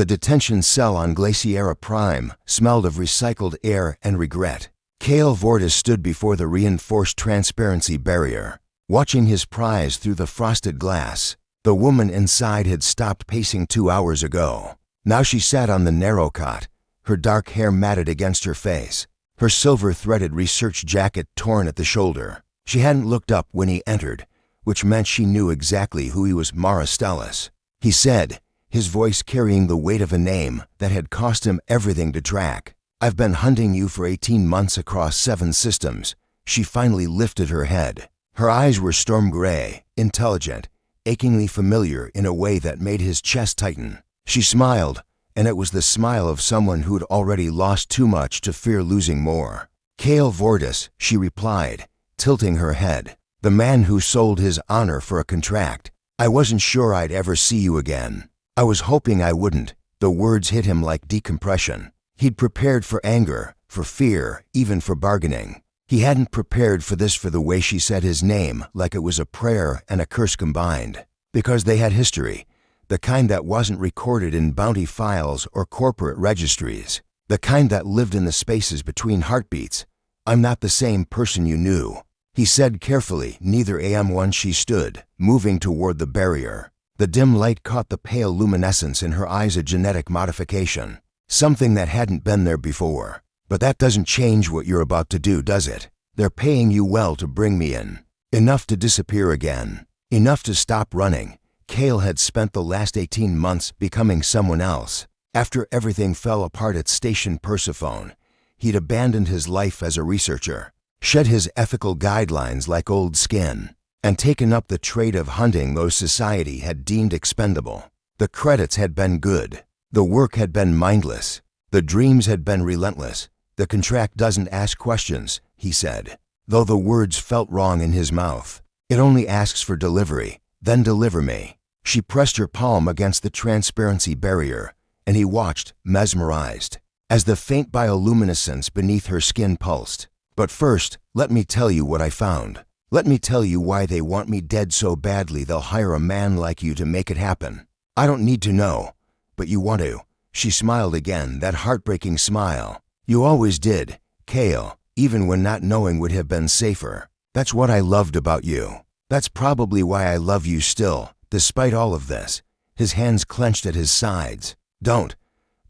The detention cell on Glaciera Prime smelled of recycled air and regret. Kale Vortis stood before the reinforced transparency barrier, watching his prize through the frosted glass. The woman inside had stopped pacing 2 hours ago. Now she sat on the narrow cot, her dark hair matted against her face, her silver-threaded research jacket torn at the shoulder. She hadn't looked up when he entered, which meant she knew exactly who he was. Mara Stellis, he said, his voice carrying the weight of a name that had cost him everything to track. I've been hunting you for 18 months across 7 systems. She finally lifted her head. Her eyes were storm gray, intelligent, achingly familiar in a way that made his chest tighten. She smiled, and it was the smile of someone who'd already lost too much to fear losing more. Kale Vortis, she replied, tilting her head. The man who sold his honor for a contract. I wasn't sure I'd ever see you again. I was hoping I wouldn't. The words hit him like decompression. He'd prepared for anger, for fear, even for bargaining. He hadn't prepared for this, for the way she said his name like it was a prayer and a curse combined. Because they had history, the kind that wasn't recorded in bounty files or corporate registries, the kind that lived in the spaces between heartbeats. I'm not the same person you knew, he said carefully. Neither am one. She stood, moving toward the barrier. The dim light caught the pale luminescence in her eyes, a genetic modification. Something that hadn't been there before. But that doesn't change what you're about to do, does it? They're paying you well to bring me in. Enough to disappear again. Enough to stop running. Kale had spent the last 18 months becoming someone else. After everything fell apart at Station Persephone, he'd abandoned his life as a researcher, shed his ethical guidelines like old skin, and taken up the trade of hunting those society had deemed expendable. The credits had been good. The work had been mindless. The dreams had been relentless. The contract doesn't ask questions, he said, though the words felt wrong in his mouth. It only asks for delivery. Then deliver me. She pressed her palm against the transparency barrier, and he watched, mesmerized, as the faint bioluminescence beneath her skin pulsed. But first, let me tell you what I found. Let me tell you why they want me dead so badly they'll hire a man like you to make it happen. I don't need to know. But you want to. She smiled again, that heartbreaking smile. You always did, Kale, even when not knowing would have been safer. That's what I loved about you. That's probably why I love you still, despite all of this. His hands clenched at his sides. Don't.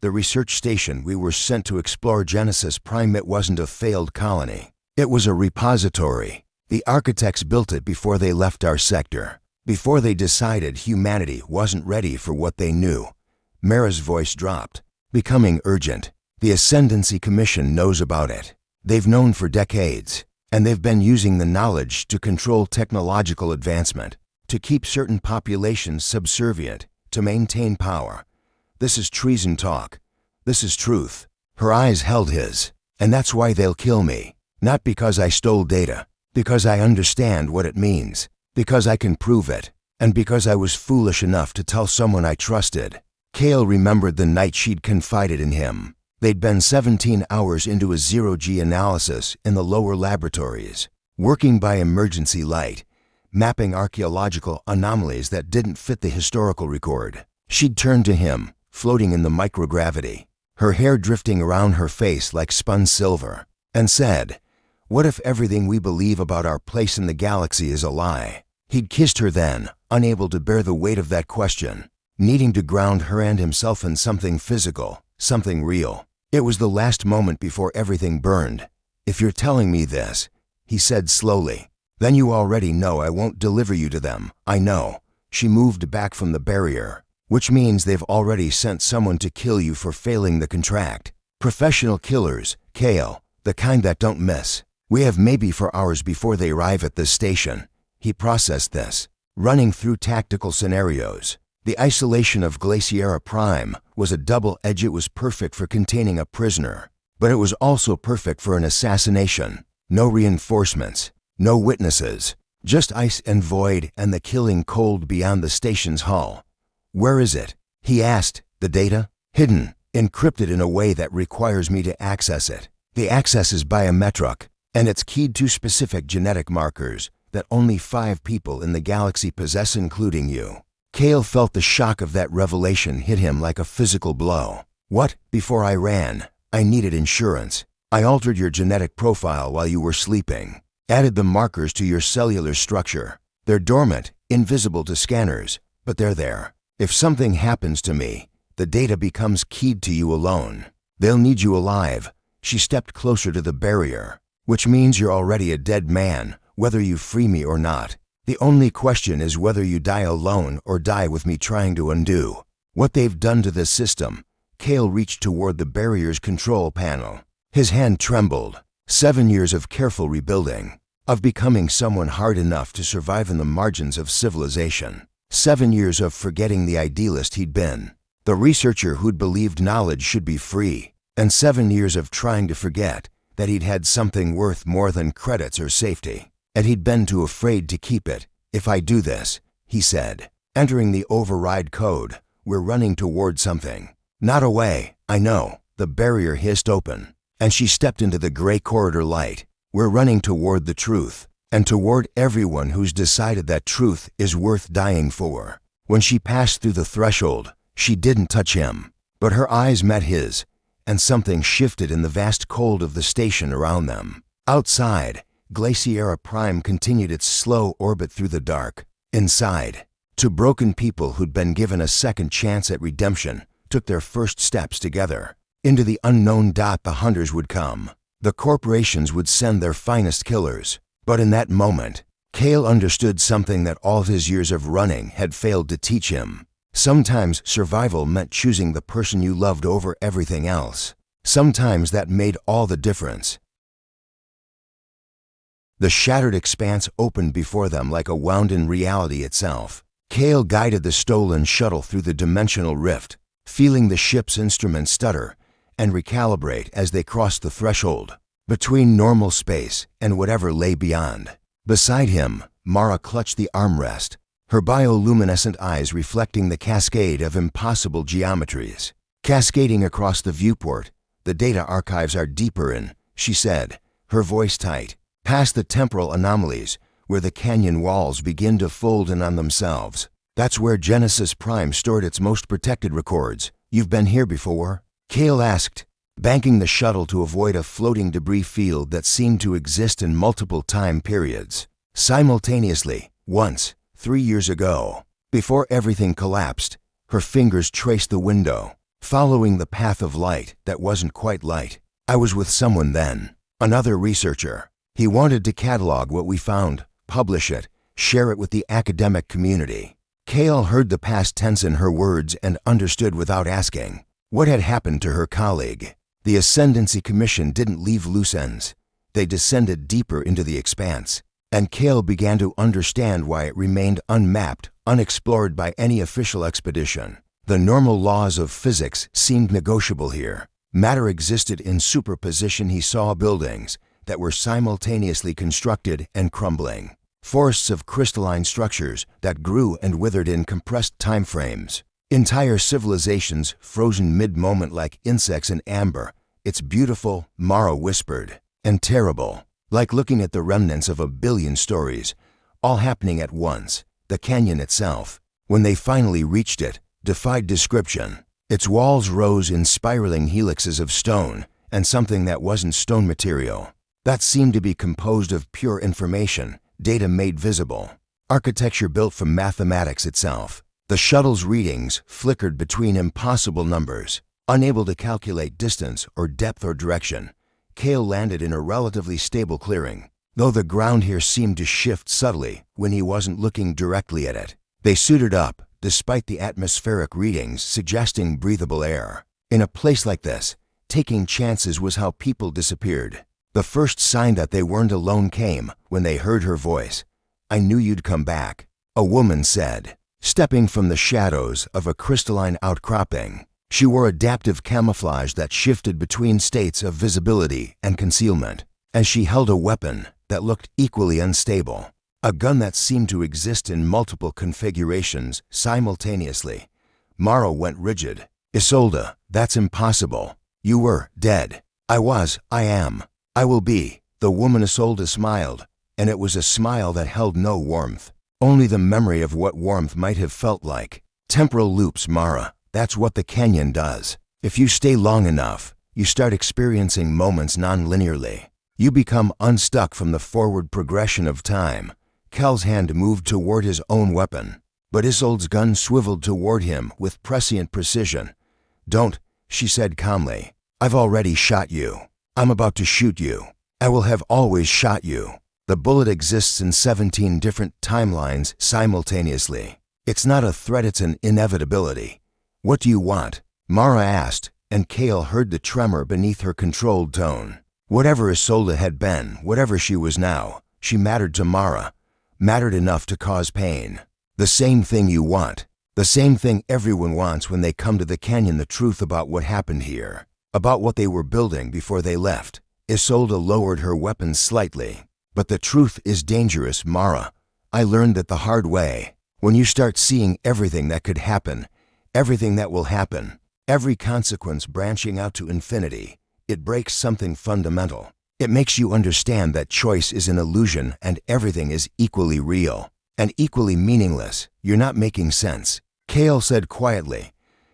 The research station we were sent to explore, Genesis Prime, it wasn't a failed colony. It was a repository. The architects built it before they left our sector, before they decided humanity wasn't ready for what they knew. Mara's voice dropped, becoming urgent. The Ascendancy Commission knows about it. They've known for decades, and they've been using the knowledge to control technological advancement, to keep certain populations subservient, to maintain power. This is treason talk. This is truth. Her eyes held his. And that's why they'll kill me. Not because I stole data, because I understand what it means, because I can prove it, and because I was foolish enough to tell someone I trusted. Kale remembered the night she'd confided in him. They'd been 17 hours into a zero-G analysis in the lower laboratories, working by emergency light, mapping archaeological anomalies that didn't fit the historical record. She'd turned to him, floating in the microgravity, her hair drifting around her face like spun silver, and said, "What if everything we believe about our place in the galaxy is a lie?" He'd kissed her then, unable to bear the weight of that question, needing to ground her and himself in something physical, something real. It was the last moment before everything burned. "If you're telling me this," he said slowly, "then you already know I won't deliver you to them. I know." She moved back from the barrier. "Which means they've already sent someone to kill you for failing the contract. Professional killers, Kale, the kind that don't miss. We have maybe 4 hours before they arrive at this station." He processed this, running through tactical scenarios. The isolation of Glaciera Prime was a double edge. It was perfect for containing a prisoner, but it was also perfect for an assassination. No reinforcements, no witnesses, just ice and void and the killing cold beyond the station's hull. "Where is it?" he asked. "The data?" "Hidden, encrypted in a way that requires me to access it. The access is biometric, and it's keyed to specific genetic markers that only 5 people in the galaxy possess, including you. Kale felt the shock of that revelation hit him like a physical blow. What? Before I ran, I needed insurance. I altered your genetic profile while you were sleeping. Added the markers to your cellular structure. They're dormant, invisible to scanners, but they're there. If something happens to me, the data becomes keyed to you alone. They'll need you alive. She stepped closer to the barrier. Which means you're already a dead man, whether you free me or not. The only question is whether you die alone or die with me trying to undo what they've done to the system. Kale reached toward the barrier's control panel. His hand trembled. 7 years of careful rebuilding, of becoming someone hard enough to survive in the margins of civilization. 7 years of forgetting the idealist he'd been, the researcher who'd believed knowledge should be free, and 7 years of trying to forget that he'd had something worth more than credits or safety, and he'd been too afraid to keep it. If I do this, he said, entering the override code, we're running toward something. Not away, I know. The barrier hissed open, and she stepped into the gray corridor light. We're running toward the truth, and toward everyone who's decided that truth is worth dying for. When she passed through the threshold, she didn't touch him, but her eyes met his, and something shifted in the vast cold of the station around them. Outside, Glaciera Prime continued its slow orbit through the dark. Inside, two broken people who'd been given a second chance at redemption took their first steps together. Into the unknown. The hunters would come. The corporations would send their finest killers. But in that moment, Kale understood something that all his years of running had failed to teach him. Sometimes survival meant choosing the person you loved over everything else. Sometimes that made all the difference. The shattered expanse opened before them like a wound-in reality itself. Kale guided the stolen shuttle through the dimensional rift, feeling the ship's instruments stutter and recalibrate as they crossed the threshold between normal space and whatever lay beyond. Beside him, Mara clutched the armrest, her bioluminescent eyes reflecting the cascade of impossible geometries. Cascading across the viewport, the data archives are deeper in, she said, her voice tight, past the temporal anomalies where the canyon walls begin to fold in on themselves. That's where Genesis Prime stored its most protected records. You've been here before? Kale asked, banking the shuttle to avoid a floating debris field that seemed to exist in multiple time periods. Simultaneously, once, 3 years ago, before everything collapsed, her fingers traced the window, following the path of light that wasn't quite light. I was with someone then, another researcher. He wanted to catalog what we found, publish it, share it with the academic community. Kale heard the past tense in her words and understood without asking. What had happened to her colleague? The Ascendancy Commission didn't leave loose ends. They descended deeper into the expanse, and Kale began to understand why it remained unmapped, unexplored by any official expedition. The normal laws of physics seemed negotiable here. Matter existed in superposition. He saw buildings that were simultaneously constructed and crumbling. Forests of crystalline structures that grew and withered in compressed time frames. Entire civilizations frozen mid-moment like insects in amber. It's beautiful, Mara whispered, and terrible, like looking at the remnants of a billion stories, all happening at once. The canyon itself, when they finally reached it, defied description. Its walls rose in spiraling helixes of stone and something that wasn't stone material. That seemed to be composed of pure information, data made visible, architecture built from mathematics itself. The shuttle's readings flickered between impossible numbers. Unable to calculate distance or depth or direction, Kale landed in a relatively stable clearing, though the ground here seemed to shift subtly when he wasn't looking directly at it. They suited up, despite the atmospheric readings suggesting breathable air. In a place like this, taking chances was how people disappeared. The first sign that they weren't alone came when they heard her voice. I knew you'd come back, a woman said, stepping from the shadows of a crystalline outcropping. She wore adaptive camouflage that shifted between states of visibility and concealment, and she held a weapon that looked equally unstable, a gun that seemed to exist in multiple configurations simultaneously. Mara went rigid. Isolde, that's impossible. You were dead. I was, I am, I will be. The woman Isolde smiled, and it was a smile that held no warmth, only the memory of what warmth might have felt like. Temporal loops, Mara. That's what the canyon does. If you stay long enough, you start experiencing moments non-linearly. You become unstuck from the forward progression of time. Kel's hand moved toward his own weapon, but Isolde's gun swiveled toward him with prescient precision. "Don't," she said calmly. "I've already shot you. I'm about to shoot you. I will have always shot you." The bullet exists in 17 different timelines simultaneously. It's not a threat, it's an inevitability. "What do you want?" Mara asked, and Kale heard the tremor beneath her controlled tone. Whatever Isolde had been, whatever she was now, she mattered to Mara, mattered enough to cause pain. "The same thing you want. The same thing everyone wants when they come to the canyon, the truth about what happened here, about what they were building before they left." Isolde lowered her weapon slightly. "But the truth is dangerous, Mara. I learned that the hard way. When you start seeing everything that could happen, everything that will happen, every consequence branching out to infinity, it breaks something fundamental. It makes you understand that choice is an illusion and everything is equally real and equally meaningless. You're not making sense," Kale said quietly.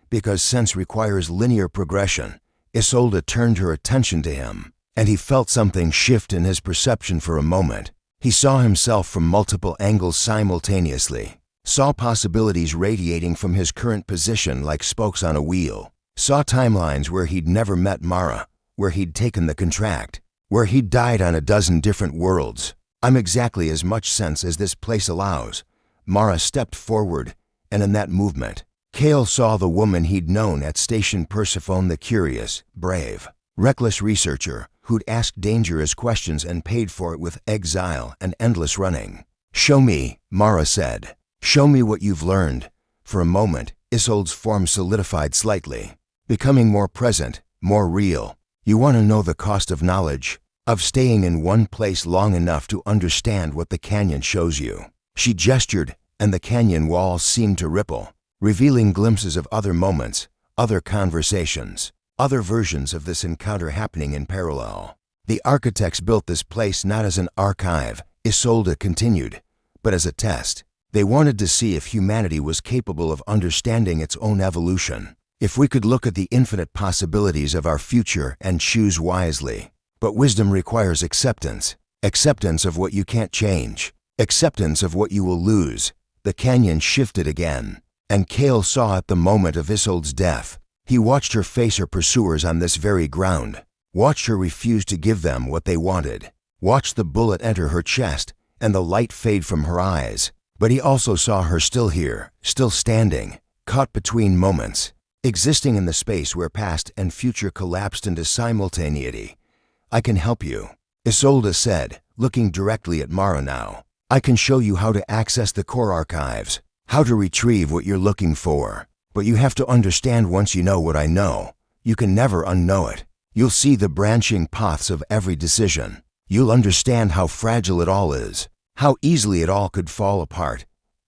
"Because sense requires linear progression." Isolde turned her attention to him, and he felt something shift in his perception for a moment. He saw himself from multiple angles simultaneously, saw possibilities radiating from his current position like spokes on a wheel, saw timelines where he'd never met Mara, where he'd taken the contract, where he'd died on a dozen different worlds. "I'm exactly as much sense as this place allows." Mara stepped forward, and in that movement, Kale saw the woman he'd known at Station Persephone, the curious, brave, reckless researcher who'd asked dangerous questions and paid for it with exile and endless running. "Show me," Mara said. "Show me what you've learned." For a moment, Isolde's form solidified slightly, becoming more present, more real. "You want to know the cost of knowledge, of staying in one place long enough to understand what the canyon shows you." She gestured, and the canyon walls seemed to ripple, revealing glimpses of other moments, other conversations, other versions of this encounter happening in parallel. "The architects built this place not as an archive," Isolde continued, "but as a test. They wanted to see if humanity was capable of understanding its own evolution, if we could look at the infinite possibilities of our future and choose wisely. But wisdom requires acceptance, acceptance of what you can't change, acceptance of what you will lose." The canyon shifted again, and Kale saw at the moment of Isolde's death. He watched her face her pursuers on this very ground, watched her refuse to give them what they wanted, watched the bullet enter her chest and the light fade from her eyes. But he also saw her still here, still standing, caught between moments, existing in the space where past and future collapsed into simultaneity. "I can help you," Isolde said, looking directly at Mara now. "I can show you how to access the core archives, how to retrieve what you're looking for. But you have to understand, once you know what I know, you can never unknow it. You'll see the branching paths of every decision. You'll understand how fragile it all is, how easily it all could fall apart."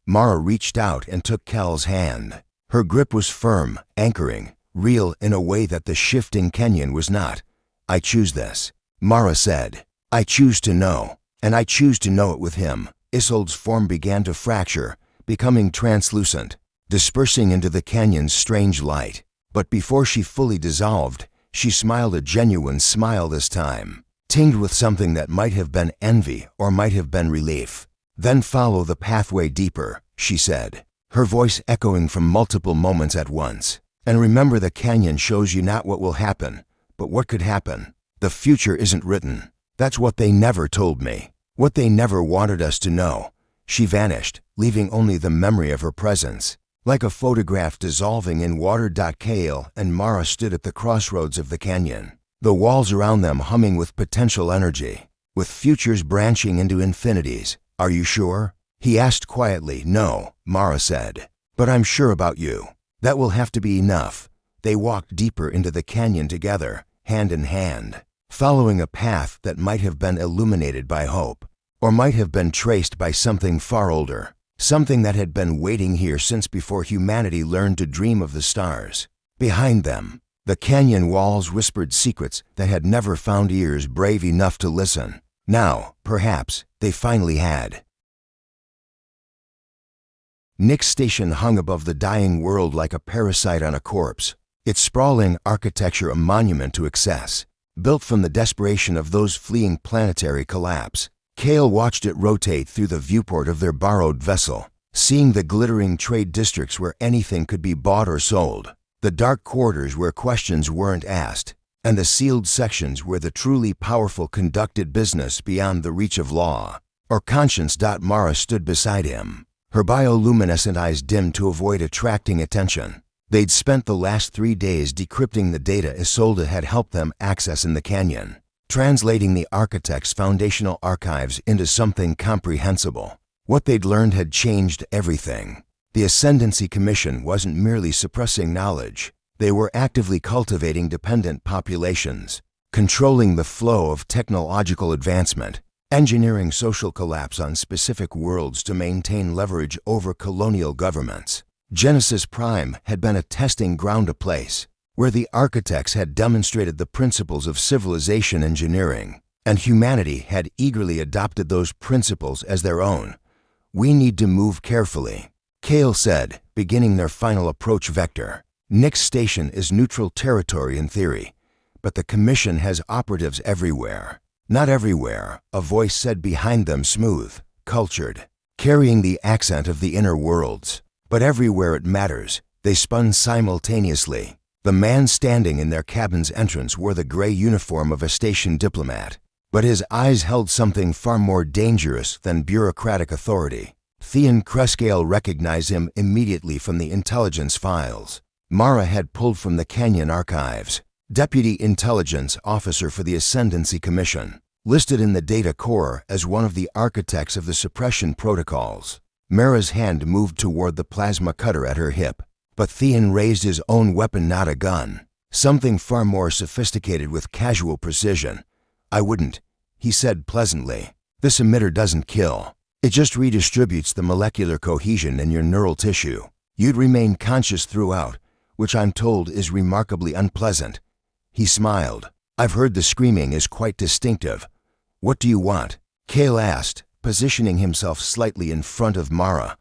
Mara reached out and took Kel's hand. Her grip was firm, anchoring, real in a way that the shifting canyon was not. "I choose this," Mara said. "I choose to know, and I choose to know it with him." Isolde's form began to fracture, becoming translucent, dispersing into the canyon's strange light. But before she fully dissolved, she smiled, a genuine smile this time, tinged with something that might have been envy or might have been relief. "Then follow the pathway deeper," she said, her voice echoing from multiple moments at once. "And remember, the canyon shows you not what will happen, but what could happen. The future isn't written. That's what they never told me, what they never wanted us to know." She vanished, leaving only the memory of her presence, like a photograph dissolving in water. Kale and Mara stood at the crossroads of the canyon, the walls around them humming with potential energy, with futures branching into infinities. "Are you sure?" he asked quietly. "No," Mara said, "but I'm sure about you. That will have to be enough." They walked deeper into the canyon together, hand in hand, following a path that might have been illuminated by hope, or might have been traced by something far older, something that had been waiting here since before humanity learned to dream of the stars. Behind them, the canyon walls whispered secrets that had never found ears brave enough to listen. Now, perhaps, they finally had. Nick's station hung above the dying world like a parasite on a corpse, its sprawling architecture a monument to excess, built from the desperation of those fleeing planetary collapse. Cale watched it rotate through the viewport of their borrowed vessel, seeing the glittering trade districts where anything could be bought or sold, the dark corridors where questions weren't asked, and the sealed sections where the truly powerful conducted business beyond the reach of law or conscience. Mara stood beside him, her bioluminescent eyes dimmed to avoid attracting attention. They'd spent the last 3 days decrypting the data Isolde had helped them access in the canyon, translating the architect's foundational archives into something comprehensible. What they'd learned had changed everything. The Ascendancy Commission wasn't merely suppressing knowledge. They were actively cultivating dependent populations, controlling the flow of technological advancement, engineering social collapse on specific worlds to maintain leverage over colonial governments. Genesis Prime had been a testing ground, a place where the architects had demonstrated the principles of civilization engineering, and humanity had eagerly adopted those principles as their own. "We need to move carefully," Cale said, beginning their final approach vector. "Nick's station is neutral territory in theory, but the Commission has operatives everywhere." "Not everywhere," a voice said behind them, smooth, cultured, carrying the accent of the inner worlds. "But everywhere it matters." They spun simultaneously. The man standing in their cabin's entrance wore the gray uniform of a station diplomat, but his eyes held something far more dangerous than bureaucratic authority. Theon Crescale recognized him immediately from the intelligence files Mara had pulled from the Canyon archives. Deputy Intelligence Officer for the Ascendancy Commission, listed in the data core as one of the architects of the suppression protocols. Mara's hand moved toward the plasma cutter at her hip, but Theon raised his own weapon, not a gun, something far more sophisticated with casual precision. "I wouldn't," he said pleasantly. "This emitter doesn't kill. It just redistributes the molecular cohesion in your neural tissue. You'd remain conscious throughout, which I'm told is remarkably unpleasant." He smiled. "I've heard the screaming is quite distinctive." "What do you want?" Cale asked, positioning himself slightly in front of Mara.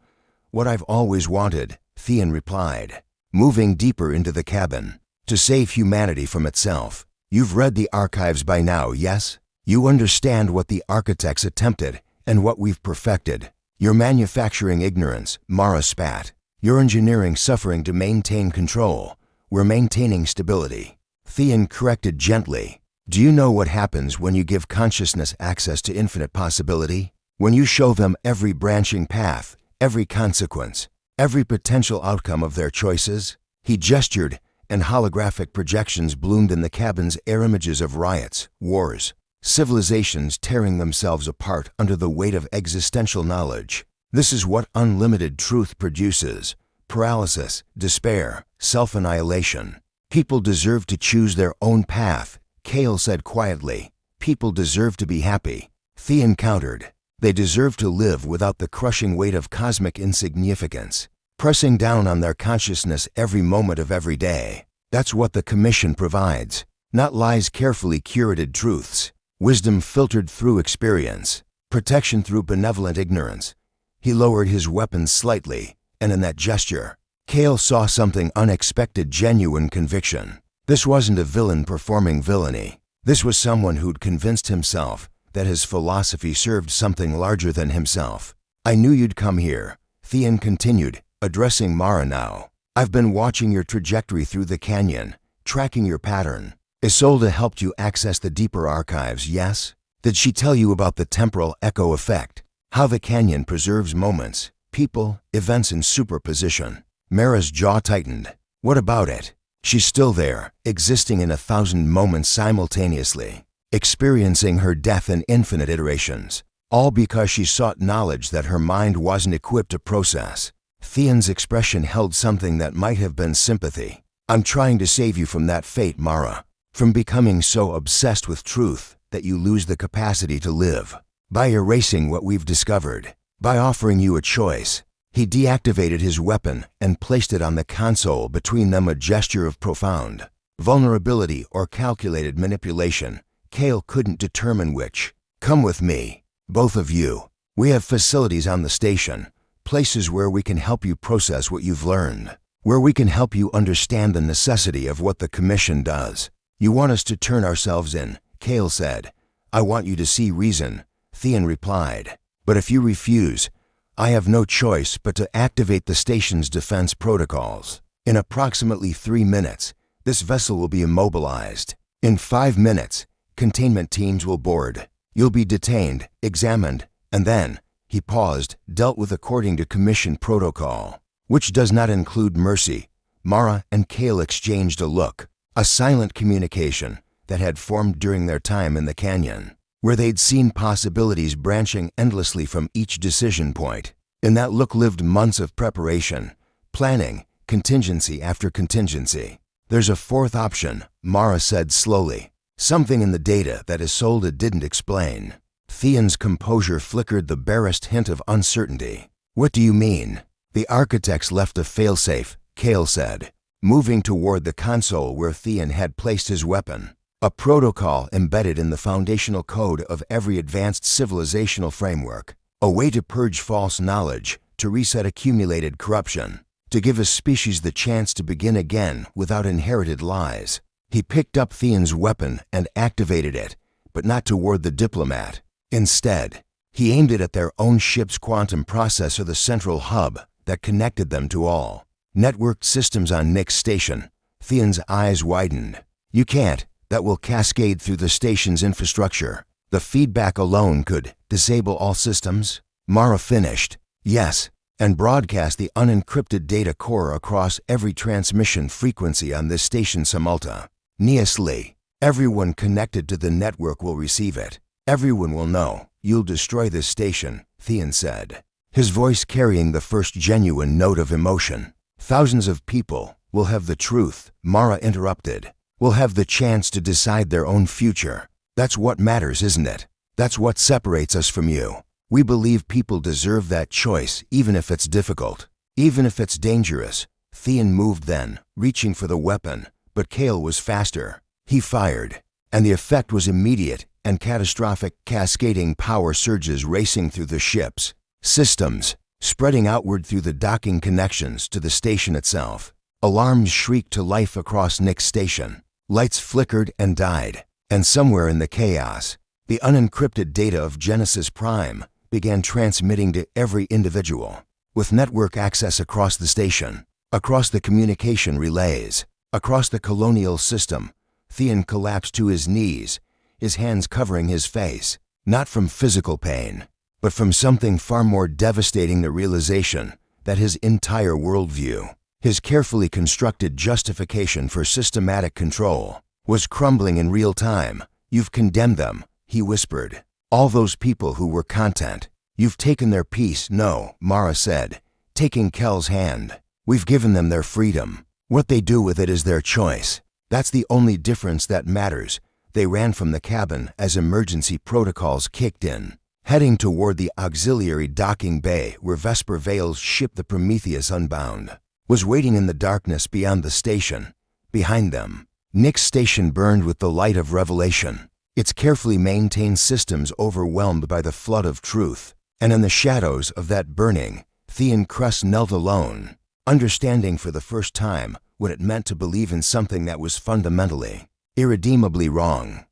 "What I've always wanted," Theon replied, moving deeper into the cabin. "To save humanity from itself. You've read the archives by now, yes? You understand what the architects attempted and what we've perfected. You're manufacturing ignorance," Mara spat. "You're engineering suffering to maintain control. We're maintaining stability." Theon corrected gently. "Do you know what happens when you give consciousness access to infinite possibility? When you show them every branching path, every consequence, every potential outcome of their choices?" He gestured, and holographic projections bloomed in the cabin's air, images of riots, wars, civilizations tearing themselves apart under the weight of existential knowledge. "This is what unlimited truth produces: paralysis, despair, self-annihilation. People deserve to choose their own path," Cale said quietly. "People deserve to be happy," Theon countered. "They deserve to live without the crushing weight of cosmic insignificance, pressing down on their consciousness every moment of every day. That's what the Commission provides. Not lies, carefully curated truths, wisdom filtered through experience, protection through benevolent ignorance." He lowered his weapon slightly, and in that gesture, Cale saw something unexpected: genuine conviction. This wasn't a villain performing villainy. This was someone who'd convinced himself that his philosophy served something larger than himself. "I knew you'd come here," Theon continued, addressing Mara now. "I've been watching your trajectory through the canyon, tracking your pattern. Isolde helped you access the deeper archives, yes? Did she tell you about the temporal echo effect? How the canyon preserves moments, people, events in superposition?" Mara's jaw tightened. "What about it?" "She's still there, existing in 1,000 moments simultaneously, experiencing her death in infinite iterations, all because she sought knowledge that her mind wasn't equipped to process." Theon's expression held something that might have been sympathy. "I'm trying to save you from that fate, Mara, from becoming so obsessed with truth that you lose the capacity to live. By erasing what we've discovered, by offering you a choice." He deactivated his weapon and placed it on the console between them, a gesture of profound vulnerability or calculated manipulation. Cale couldn't determine which. "Come with me, both of you. We have facilities on the station, places where we can help you process what you've learned, where we can help you understand the necessity of what the Commission does. You want us to turn ourselves in, Kale said. I want you to see reason, Thean replied. But if you refuse, I have no choice but to activate the station's defense protocols. In approximately 3 minutes, this vessel will be immobilized. In 5 minutes, containment teams will board. You'll be detained, examined, and then, he paused, dealt with according to Commission protocol, which does not include mercy. Mara and Kale exchanged a look, a silent communication that had formed during their time in the canyon, where they'd seen possibilities branching endlessly from each decision point. In that look lived months of preparation, planning, contingency after contingency. There's a fourth option, Mara said slowly. Something in the data that Isolde didn't explain. Thean's composure flickered the barest hint of uncertainty. What do you mean? The architects left a failsafe, Kale said, moving toward the console where Thean had placed his weapon. A protocol embedded in the foundational code of every advanced civilizational framework. A way to purge false knowledge, to reset accumulated corruption, to give a species the chance to begin again without inherited lies. He picked up Thean's weapon and activated it, but not toward the diplomat. Instead, he aimed it at their own ship's quantum processor, the central hub that connected them to all networked systems on Nick's station. Thean's eyes widened. You can't. That will cascade through the station's infrastructure. The feedback alone could disable all systems. Mara finished. Yes, and broadcast the unencrypted data core across every transmission frequency on this station simultaneously. Everyone connected to the network will receive it. Everyone will know. You'll destroy this station, Thean said, his voice carrying the first genuine note of emotion. Thousands of people will have the truth, Mara interrupted. Will have the chance to decide their own future. That's what matters, isn't it? That's what separates us from you. We believe people deserve that choice, even if it's difficult, even if it's dangerous. Thean moved then, reaching for the weapon, but Kale was faster. He fired, and the effect was immediate and catastrophic, cascading power surges racing through the ship's systems, spreading outward through the docking connections to the station itself. Alarms shrieked to life across Nick's station. Lights flickered and died, and somewhere in the chaos, the unencrypted data of Genesis Prime began transmitting to every individual, with network access across the station, across the communication relays, across the colonial system. Thean collapsed to his knees, his hands covering his face, not from physical pain, but from something far more devastating, the realization that his entire worldview, his carefully constructed justification for systematic control, was crumbling in real time. You've condemned them, he whispered. All those people who were content. You've taken their peace. No, Mara said, taking Kel's hand. We've given them their freedom. What they do with it is their choice. That's the only difference that matters. They ran from the cabin as emergency protocols kicked in, heading toward the auxiliary docking bay where Vesper Vale's ship, the Prometheus Unbound, was waiting in the darkness beyond the station. Behind them, Nick's station burned with the light of revelation, its carefully maintained systems overwhelmed by the flood of truth. And in the shadows of that burning, Thean Kress knelt alone, understanding for the first time what it meant to believe in something that was fundamentally, irredeemably wrong.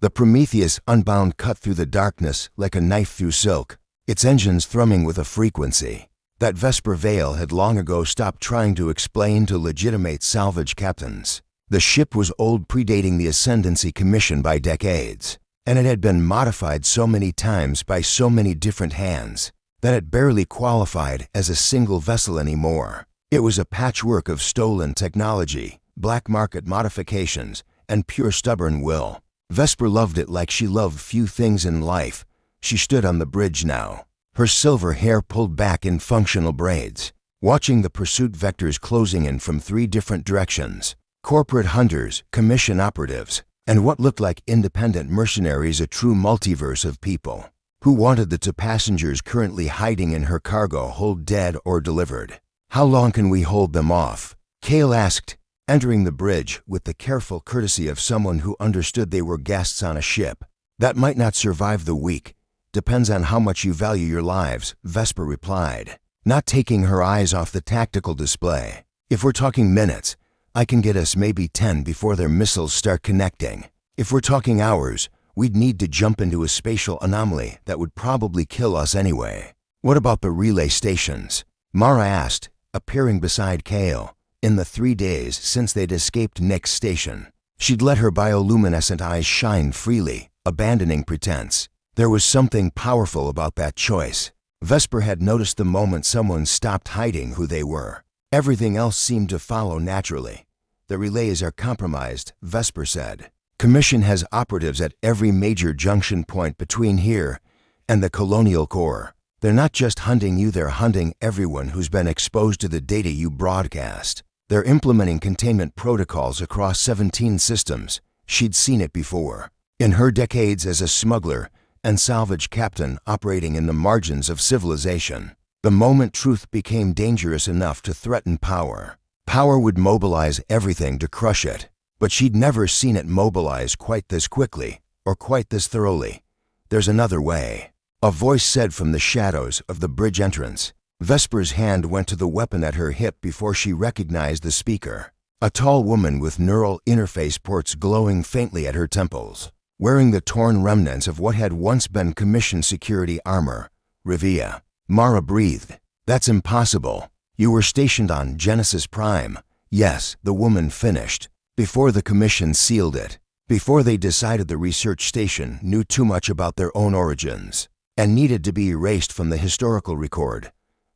The Prometheus Unbound cut through the darkness like a knife through silk, its engines thrumming with a frequency that Vesper Vale had long ago stopped trying to explain to legitimate salvage captains. The ship was old, predating the Ascendancy Commission by decades, and it had been modified so many times by so many different hands that it barely qualified as a single vessel anymore. It was a patchwork of stolen technology, black market modifications, and pure stubborn will. Vesper loved it like she loved few things in life. She stood on the bridge now, her silver hair pulled back in functional braids, watching the pursuit vectors closing in from 3 different directions. Corporate hunters, commission operatives, and what looked like independent mercenaries, a true multiverse of people who wanted the 2 passengers currently hiding in her cargo hold dead or delivered. How long can we hold them off? Kale asked, entering the bridge with the careful courtesy of someone who understood they were guests on a ship that might not survive the week. Depends on how much you value your lives, Vesper replied, not taking her eyes off the tactical display. If we're talking minutes, I can get us maybe 10 before their missiles start connecting. If we're talking hours, we'd need to jump into a spatial anomaly that would probably kill us anyway. What about the relay stations? Mara asked, appearing beside Kale. In the 3 days since they'd escaped Nick's station, she'd let her bioluminescent eyes shine freely, abandoning pretense. There was something powerful about that choice. Vesper had noticed the moment someone stopped hiding who they were. Everything else seemed to follow naturally. The relays are compromised, Vesper said. Commission has operatives at every major junction point between here and the Colonial Core. They're not just hunting you, they're hunting everyone who's been exposed to the data you broadcast. They're implementing containment protocols across 17 systems. She'd seen it before. In her decades as a smuggler and salvage captain operating in the margins of civilization, the moment truth became dangerous enough to threaten power, power would mobilize everything to crush it. But she'd never seen it mobilize quite this quickly or quite this thoroughly. There's another way, a voice said from the shadows of the bridge entrance. Vesper's hand went to the weapon at her hip before she recognized the speaker. A tall woman with neural interface ports glowing faintly at her temples, wearing the torn remnants of what had once been Commission security armor. Revia. Mara breathed. That's impossible. You were stationed on Genesis Prime. Yes, the woman finished. Before the Commission sealed it. Before they decided the research station knew too much about their own origins and needed to be erased from the historical record.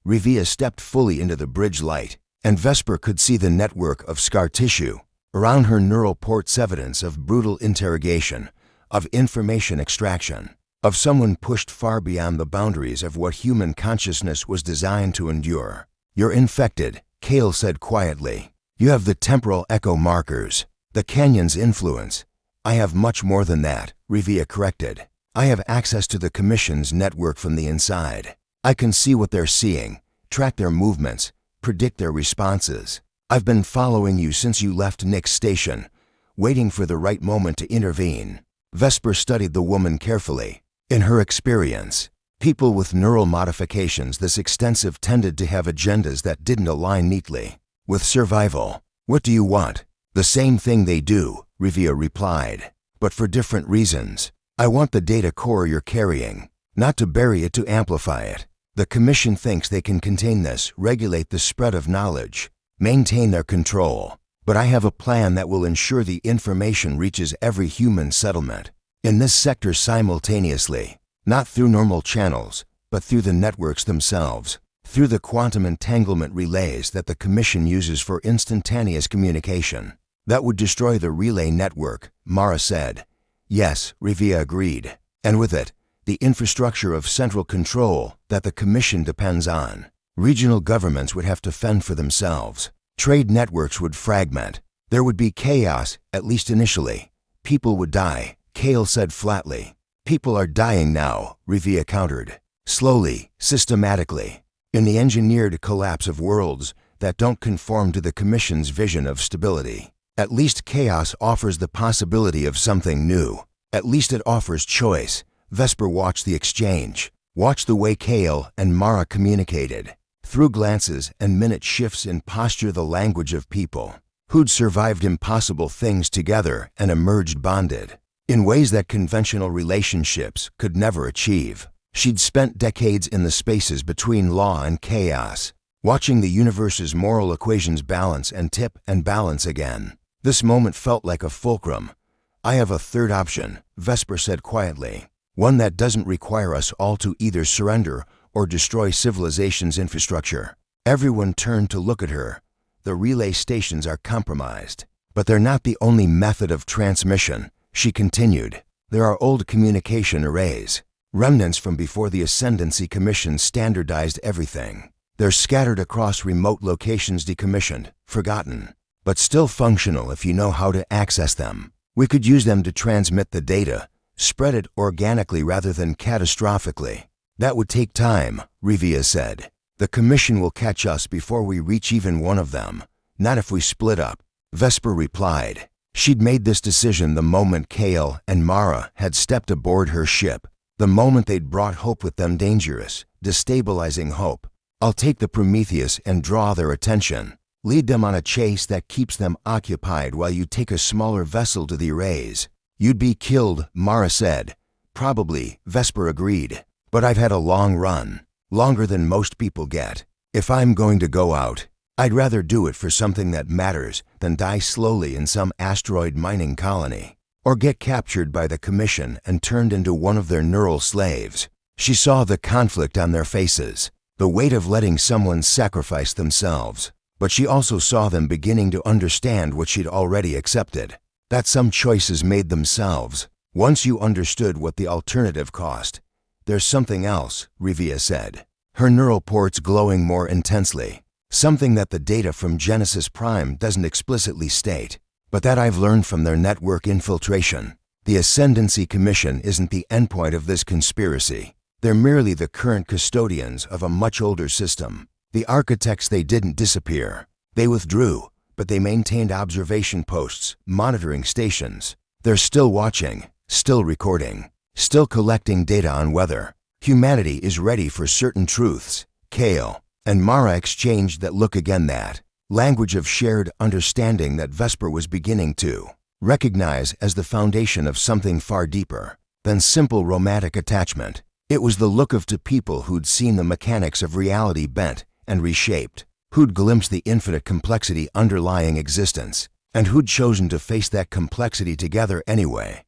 Revia stepped fully into the bridge light, and Vesper could see the network of scar tissue around her neural ports, evidence of brutal interrogation, of information extraction, of someone pushed far beyond the boundaries of what human consciousness was designed to endure. You're infected, Kale said quietly. You have the temporal echo markers, the canyon's influence. I have much more than that, Revia corrected. I have access to the Commission's network from the inside. I can see what they're seeing, track their movements, predict their responses. I've been following you since you left Nick's station, waiting for the right moment to intervene. Vesper studied the woman carefully. In her experience, people with neural modifications this extensive tended to have agendas that didn't align neatly with survival. What do you want? The same thing they do, Revia replied, but for different reasons. I want the data core you're carrying, not to bury it, to amplify it. The Commission thinks they can contain this, regulate the spread of knowledge, maintain their control. But I have a plan that will ensure the information reaches every human settlement in this sector simultaneously, not through normal channels, but through the networks themselves, through the quantum entanglement relays that the Commission uses for instantaneous communication. That would destroy the relay network, Mara said. Yes, Revia agreed. And with it, the infrastructure of central control that the Commission depends on. Regional governments would have to fend for themselves. Trade networks would fragment. There would be chaos, at least initially. People would die, Kale said flatly. People are dying now, Revia countered. Slowly, systematically. In the engineered collapse of worlds that don't conform to the Commission's vision of stability. At least chaos offers the possibility of something new. At least it offers choice. Vesper watched the exchange, watched the way Kale and Mara communicated, through glances and minute shifts in posture, the language of people who'd survived impossible things together and emerged bonded in ways that conventional relationships could never achieve. She'd spent decades in the spaces between law and chaos, watching the universe's moral equations balance and tip and balance again. This moment felt like a fulcrum. I have a third option, Vesper said quietly. One that doesn't require us all to either surrender or destroy civilization's infrastructure. Everyone turned to look at her. The relay stations are compromised. But they're not the only method of transmission, she continued. There are old communication arrays, remnants from before the Ascendancy Commission standardized everything. They're scattered across remote locations, decommissioned, forgotten, but still functional if you know how to access them. We could use them to transmit the data, spread it organically rather than catastrophically. That would take time, Revia said. The Commission will catch us before we reach even one of them, not if we split up. Vesper replied. She'd made this decision the moment Kale and Mara had stepped aboard her ship. The The moment they'd brought hope with them, dangerous, destabilizing hope. I'll take the Prometheus and draw their attention. Lead them on a chase that keeps them occupied while you take a smaller vessel to the arrays. You'd be killed, Mara said. Probably, Vesper agreed. But I've had a long run. Longer than most people get. If I'm going to go out, I'd rather do it for something that matters than die slowly in some asteroid mining colony, or get captured by the Commission and turned into one of their neural slaves. She saw the conflict on their faces, the weight of letting someone sacrifice themselves. But she also saw them beginning to understand what she'd already accepted, that some choices made themselves. Once you understood what the alternative cost. There's something else, Rivia said, her neural ports glowing more intensely. Something that the data from Genesis Prime doesn't explicitly state, but that I've learned from their network infiltration. The Ascendancy Commission isn't the endpoint of this conspiracy. They're merely the current custodians of a much older system. The architects, they didn't disappear. They withdrew, but they maintained observation posts, monitoring stations. They're still watching, still recording, still collecting data on weather. Humanity is ready for certain truths. Kale and Mara exchanged that look again, that language of shared understanding that Vesper was beginning to recognize as the foundation of something far deeper than simple romantic attachment. It was the look of two people who'd seen the mechanics of reality bent and reshaped, who'd glimpsed the infinite complexity underlying existence, and who'd chosen to face that complexity together anyway.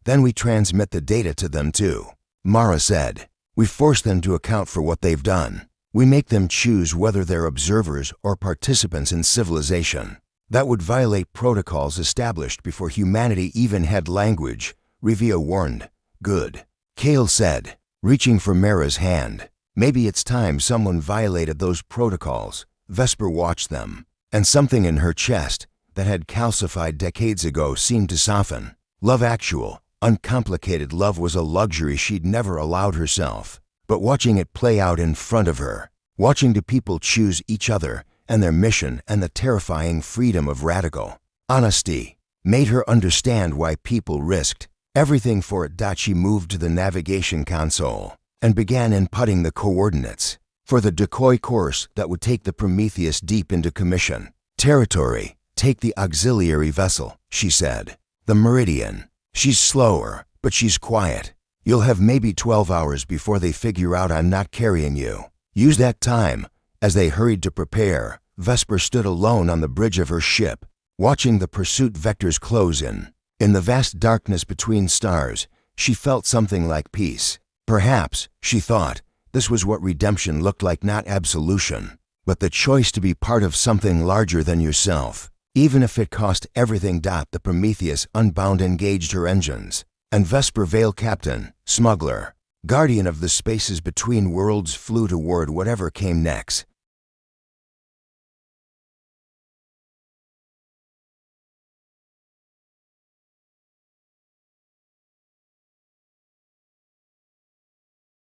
Then we transmit the data to them too, Mara said. We force them to account for what they've done. We make them choose whether they're observers or participants in civilization. That would violate protocols established before humanity even had language, Rivia warned. Good, Kale said, reaching for Mara's hand. Maybe it's time someone violated those protocols. Vesper watched them, and something in her chest that had calcified decades ago seemed to soften. Love, actual, uncomplicated love, was a luxury she'd never allowed herself. But watching it play out in front of her, watching two people choose each other and their mission and the terrifying freedom of radical honesty, made her understand why people risked everything for it. She moved to the navigation console and began inputting the coordinates for the decoy course that would take the Prometheus deep into Commission territory. Take the auxiliary vessel, she said. The Meridian. She's slower, but she's quiet. You'll have maybe 12 hours before they figure out I'm not carrying you. Use that time. As they hurried to prepare, Vesper stood alone on the bridge of her ship, watching the pursuit vectors close in. In the vast darkness between stars, she felt something like peace. Perhaps, she thought, this was what redemption looked like, not absolution, but the choice to be part of something larger than yourself, even if it cost everything. The Prometheus unbound engaged her engines, and Vesper, Veil Captain, smuggler, guardian of the spaces between worlds, flew toward whatever came next.